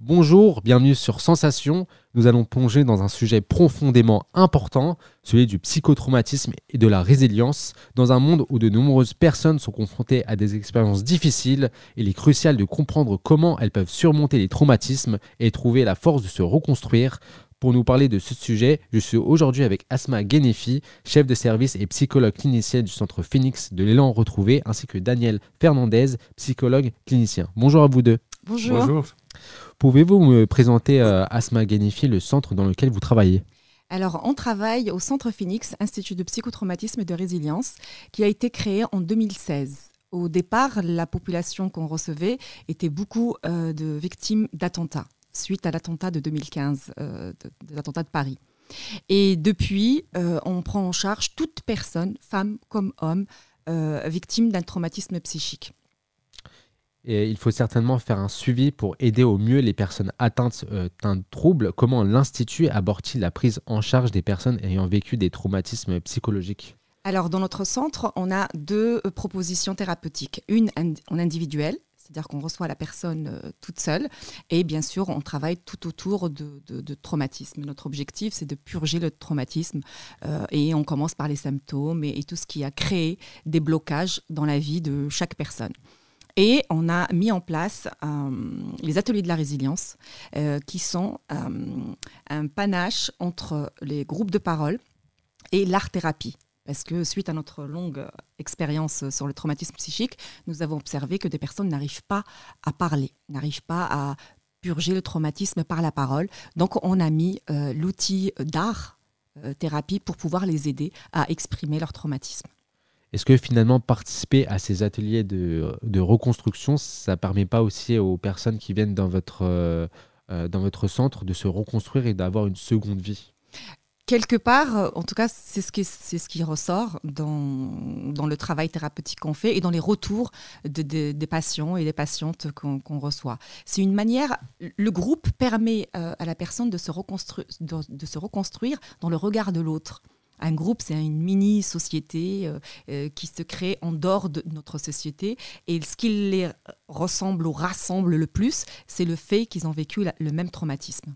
Bonjour, bienvenue sur Sensation. Nous allons plonger dans un sujet profondément important, celui du psychotraumatisme et de la résilience. Dans un monde où de nombreuses personnes sont confrontées à des expériences difficiles, il est crucial de comprendre comment elles peuvent surmonter les traumatismes et trouver la force de se reconstruire. Pour nous parler de ce sujet, je suis aujourd'hui avec Asma Ghenefi, chef de service et psychologue clinicienne du Centre Phoenix de l'Élan Retrouvé, ainsi que Daniel Fernandez, psychologue clinicien. Bonjour à vous deux. Bonjour. Bonjour. Pouvez-vous me présenter Asma Ghenefi, le centre dans lequel vous travaillez ? Alors, on travaille au Centre Phoenix, Institut de psychotraumatisme et de résilience, qui a été créé en 2016. Au départ, la population qu'on recevait était beaucoup de victimes d'attentats, suite à l'attentat de 2015, des attentats de Paris. Et depuis, on prend en charge toute personne, femme comme homme, victime d'un traumatisme psychique. Et il faut certainement faire un suivi pour aider au mieux les personnes atteintes d'un trouble. Comment l'Institut aborde-t-il la prise en charge des personnes ayant vécu des traumatismes psychologiques ? Alors, dans notre centre, on a deux propositions thérapeutiques. Une en individuel, c'est-à-dire qu'on reçoit la personne toute seule. Et bien sûr, on travaille tout autour de traumatisme. Notre objectif, c'est de purger le traumatisme. Et on commence par les symptômes et tout ce qui a créé des blocages dans la vie de chaque personne. Et on a mis en place les ateliers de la résilience, qui sont un panache entre les groupes de parole et l'art-thérapie. Parce que suite à notre longue expérience sur le traumatisme psychique, nous avons observé que des personnes n'arrivent pas à parler, n'arrivent pas à purger le traumatisme par la parole. Donc on a mis l'outil d'art-thérapie pour pouvoir les aider à exprimer leur traumatisme. Est-ce que finalement participer à ces ateliers de reconstruction, ça ne permet pas aussi aux personnes qui viennent dans votre centre de se reconstruire et d'avoir une seconde vie ? Quelque part, en tout cas, c'est ce qui ressort dans le travail thérapeutique qu'on fait et dans les retours des patients et des patientes qu'on reçoit. C'est une manière, le groupe permet à la personne de se reconstruire dans le regard de l'autre. Un groupe, c'est une mini-société qui se crée en dehors de notre société. Et ce qui les ressemble ou rassemble le plus, c'est le fait qu'ils ont vécu le même traumatisme.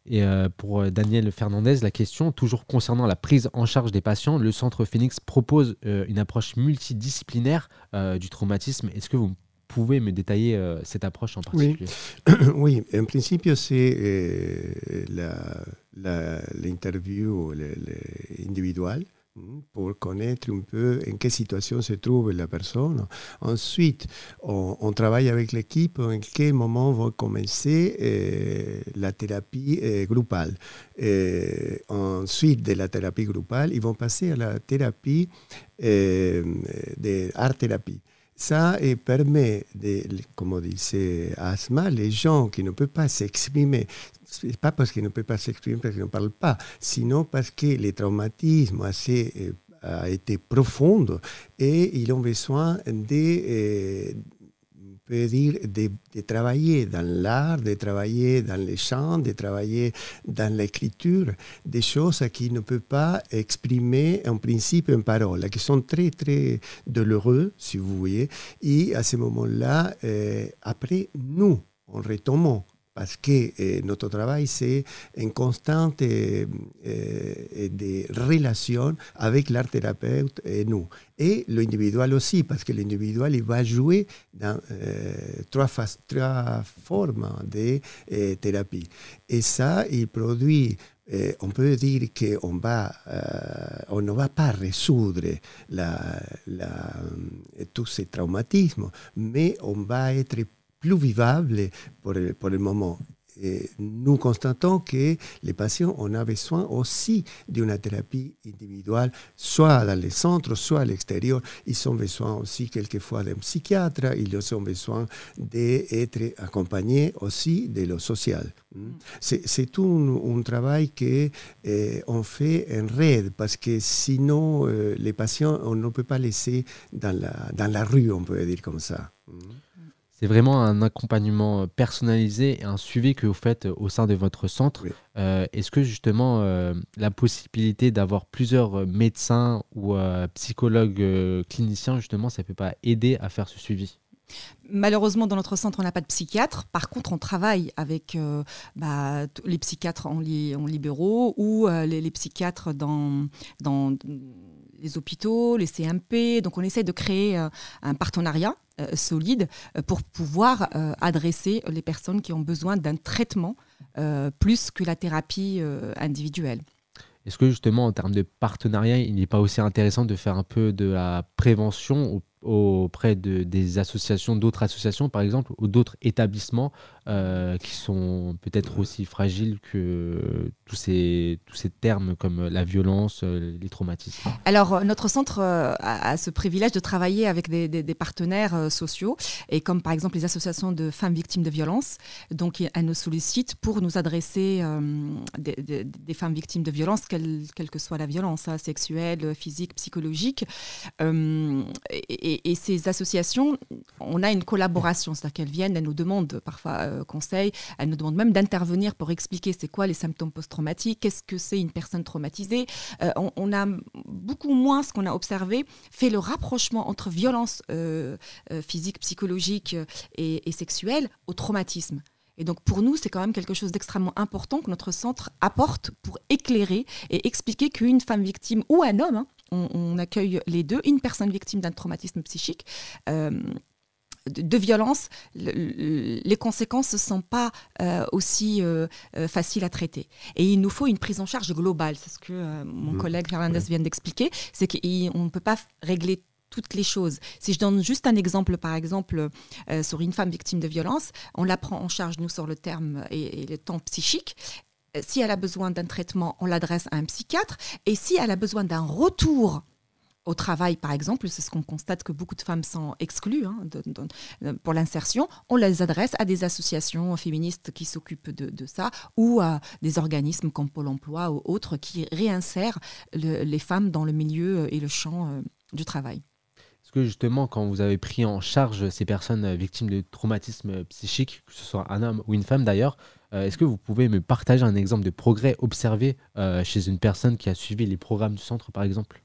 Et pour Daniel Fernandez, la question, toujours concernant la prise en charge des patients, le Centre Phoenix propose une approche multidisciplinaire du traumatisme. Est-ce que vous pouvez me détailler cette approche en particulier ? Oui, en principe, c'est l'interview individuelle pour connaître un peu en quelle situation se trouve la personne. Ensuite, on travaille avec l'équipe en quel moment va commencer la thérapie groupale. Ensuite de la thérapie groupale, ils vont passer à la thérapie de art-thérapie. Ça permet, comme disait Asma, les gens qui ne peuvent pas s'exprimer, ce n'est pas parce qu'ils ne peuvent pas s'exprimer parce qu'ils ne parlent pas, sinon parce que le traumatisme a été profond et ils ont besoin de travailler dans l'art, de travailler dans les chants, de travailler dans l'écriture, des choses qu'ils ne peuvent pas exprimer en principe en parole, qui sont très, très douloureux, si vous voyez. Et à ce moment-là, après, nous, on retombe. Parce que notre travail, c'est une constante de relation avec l'art thérapeute et nous. Et l'individuel aussi, parce que l'individuel, il va jouer dans trois formes de thérapie. Et ça, il produit, on peut dire qu'on ne va pas résoudre tous ces traumatismes, mais on va être plus vivable pour le moment. Et nous constatons que les patients ont besoin aussi d'une thérapie individuelle, soit dans les centres, soit à l'extérieur. Ils ont besoin aussi quelquefois d'un psychiatre, ils ont besoin d'être accompagnés aussi de lo social. C'est tout un travail qu'on fait en raid, parce que sinon, les patients, on ne peut pas laisser dans la rue, on peut dire comme ça. C'est vraiment un accompagnement personnalisé et un suivi que vous faites au sein de votre centre. Oui. Est-ce que justement la possibilité d'avoir plusieurs médecins ou psychologues cliniciens, justement, ça ne peut pas aider à faire ce suivi ? Malheureusement, dans notre centre, on n'a pas de psychiatre. Par contre, on travaille avec les psychiatres en libéraux ou les psychiatres dans les hôpitaux, les CMP. Donc, on essaie de créer un partenariat solide pour pouvoir adresser les personnes qui ont besoin d'un traitement plus que la thérapie individuelle. Est-ce que justement, en termes de partenariat, il n'est pas aussi intéressant de faire un peu de la prévention auprès des associations, d'autres associations par exemple, ou d'autres établissements qui sont peut-être aussi fragiles que tous ces termes comme la violence, les traumatismes? Alors, notre centre a ce privilège de travailler avec des partenaires sociaux, et comme par exemple les associations de femmes victimes de violences. Donc, elles nous sollicitent pour nous adresser des femmes victimes de violences, quelle que soit la violence, sexuelle, physique, psychologique. Et ces associations, on a une collaboration, c'est-à-dire qu'elles viennent, elles nous demandent parfois conseil, elles nous demandent même d'intervenir pour expliquer c'est quoi les symptômes post-traumatiques, qu'est-ce que c'est une personne traumatisée. On a beaucoup moins, ce qu'on a observé, fait le rapprochement entre violence physique, psychologique et sexuelle au traumatisme. Et donc pour nous, c'est quand même quelque chose d'extrêmement important que notre centre apporte pour éclairer et expliquer qu'une femme victime ou un homme, on accueille les deux, une personne victime d'un traumatisme psychique, de violence, les conséquences ne sont pas aussi faciles à traiter. Et il nous faut une prise en charge globale. C'est ce que mon collègue Fernandez vient d'expliquer. C'est qu'on ne peut pas régler toutes les choses. Si je donne juste un exemple, par exemple, sur une femme victime de violence, on la prend en charge, nous, sur le terme et le temps psychique. Si elle a besoin d'un traitement, on l'adresse à un psychiatre. Et si elle a besoin d'un retour au travail, par exemple, c'est ce qu'on constate que beaucoup de femmes sont exclues pour l'insertion, on les adresse à des associations féministes qui s'occupent de ça, ou à des organismes comme Pôle emploi ou autres qui réinsèrent les femmes dans le milieu et le champ du travail. Est-ce que justement, quand vous avez pris en charge ces personnes victimes de traumatisme psychique, que ce soit un homme ou une femme d'ailleurs, est-ce que vous pouvez me partager un exemple de progrès observé chez une personne qui a suivi les programmes du centre, par exemple ?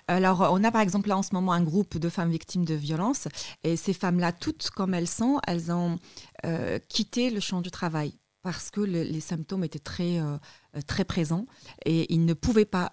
Alors, on a par exemple là en ce moment un groupe de femmes victimes de violences, et ces femmes-là, toutes comme elles sont, elles ont quitté le champ du travail parce que les symptômes étaient très présents, et ils ne pouvaient pas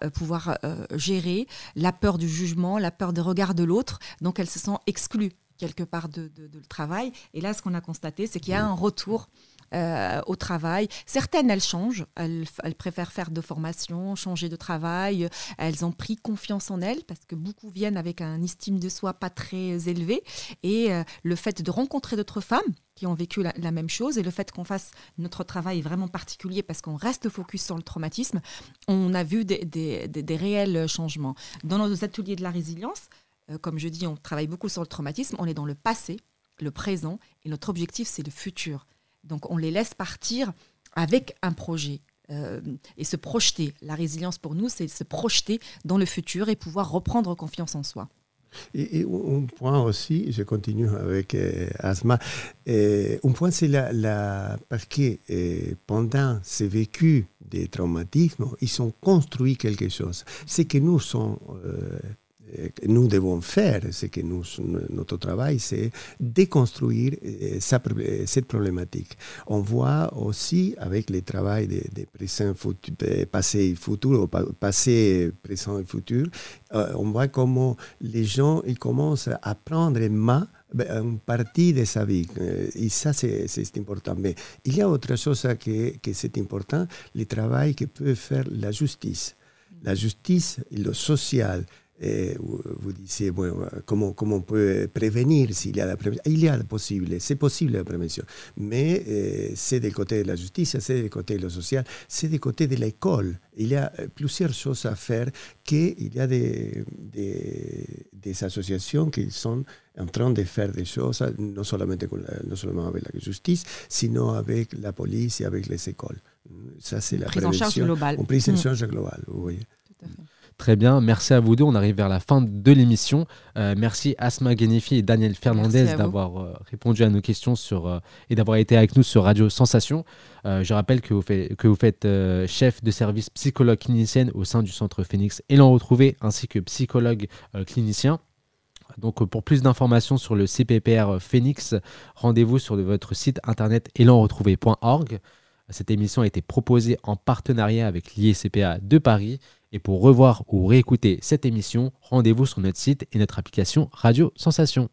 gérer la peur du jugement, la peur des regards de l'autre, donc elles se sont exclues quelque part de le travail. Et là, ce qu'on a constaté, c'est qu'il y a un retour au travail. Certaines, elles changent, elles préfèrent faire de formation, changer de travail, elles ont pris confiance en elles, parce que beaucoup viennent avec un estime de soi pas très élevé, et le fait de rencontrer d'autres femmes qui ont vécu la même chose, et le fait qu'on fasse notre travail vraiment particulier parce qu'on reste focus sur le traumatisme, on a vu des réels changements. Dans nos ateliers de la résilience, comme je dis, on travaille beaucoup sur le traumatisme, on est dans le passé, le présent, et notre objectif, c'est le futur. Donc, on les laisse partir avec un projet et se projeter. La résilience, pour nous, c'est se projeter dans le futur et pouvoir reprendre confiance en soi. Et un point aussi, je continue avec Asma, un point c'est parce que pendant ce vécu des traumatismes, ils ont construit quelque chose. Ce que nous devons faire, notre travail, c'est déconstruire cette problématique. On voit aussi avec le travail des présents, passé et futur, passé, présent et futur, on voit comment les gens ils commencent à prendre une partie de sa vie. Et ça, c'est important. Mais il y a autre chose que c'est important, le travail que peut faire la justice. La justice et le social. Vous disiez, comment on peut prévenir s'il y a la prévention. C'est possible la prévention, mais c'est du côté de la justice, c'est du côté de le social, c'est du côté de l'école. Il y a plusieurs choses à faire, qu'il y a des associations qui sont en train de faire des choses, non seulement avec la justice, sinon avec la police et avec les écoles. Ça, c'est la prévention. Prise en charge globale. Une prise en charge globale, vous voyez. Tout à fait. Très bien, merci à vous deux. On arrive vers la fin de l'émission. Merci Asma Ghenefi et Daniel Fernandez d'avoir répondu à nos questions et d'avoir été avec nous sur Radio Sensation. Je rappelle que vous faites chef de service psychologue clinicienne au sein du Centre Phoenix Élan Retrouvé, ainsi que psychologue clinicien. Donc, pour plus d'informations sur le CPPR Phoenix, rendez-vous sur votre site internet élanretrouvé.org. Cette émission a été proposée en partenariat avec l'IECPA de Paris. Et pour revoir ou réécouter cette émission, rendez-vous sur notre site et notre application Radio Sensation.